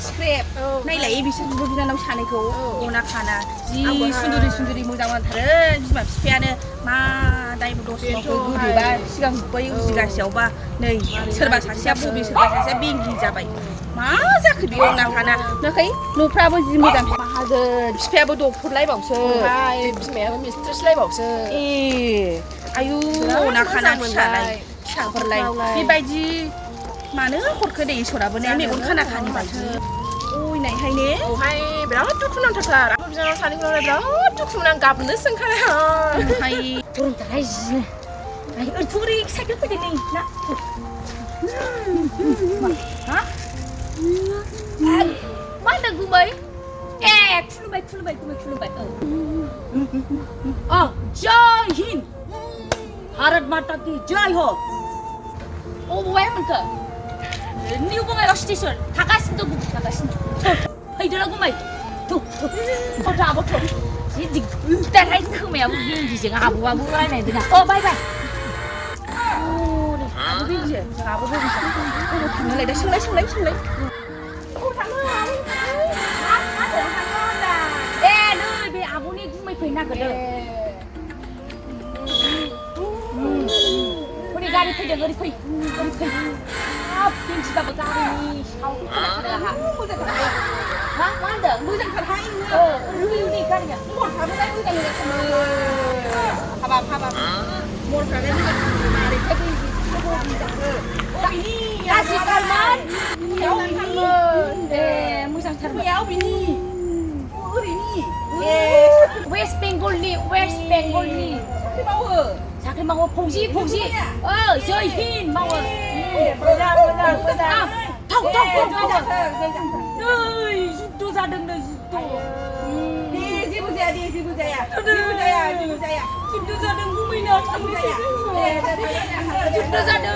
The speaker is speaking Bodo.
स्क्रेप नायलाय बिसोरबो बिनानाव सानैखौ अना खाना जि सुन्दुरि मोजां मोनथारो बिमा बिफायानो मा दायबो दसमाखौ गोदोबा सिगां बै उजिगासेयावबा नै सोरबा सासेया बबे सोरबा सासेया बेंगिं जाबाय मा जाखो बे अना खाना नाखै न'फ्राबो जि मोजां माहाजोन बिफायाबो डक्टरलायबावसो बिमायाबो मिस्ट्रेसलायबावसो ए आयु अना खाना फिसाफोरलाय बेबायदि मानो हरखो दे इसोराबो ने मेगन खाना खानि बायदि अयनायहाय ने औहाय बिराद दुखु नांथारथार आंबो बिनानाव सानैखौलाय बिराद दुखु मोनो आं गाबनोसो ओंखारो ओमफ्राय गरमथारहाय जिनो आय ओरै साइकेल फैदों नै ना मा होनदों गुमै ए खुलुमबाय जय हिन्द भारत माता की जय हो अबेहाय मोनखो निउ बङाइगाव स्टेसन थागासिनो फैदोला गुमै आबोथ' जि दिगदारहाय खोमायाबो बेंगिजों आब'आबो रायलायदों ना बाय आबो बेंगिजों आबो बेंगिजों अबाव थांनोलाय दा सोंलाय ए नै बे आब'नि गुमै फैनो नागिरदों गारि फैदों ओरै फै हाब दिन्थिबाबो गारिनि साउन्ड खोनाथारो आंहा मा होनदों मोजांथारहाय ओरै गारिया मरफ्राबोलाय मोजां हाबाब मरफ्रालाय मोजां मारैथो बेंगि गाज्रिथारमोन ए मोजांथारमोन अबेनि ओरैनि ए वेस्ट बेंगलनि साख्रि मावो फौजि जय हिन्द मावो मोजां थाव नै जुद्ध जादोंनो जुद्ध जेबो जाया जुद्ध जादों गुमैना जुद्ध जादों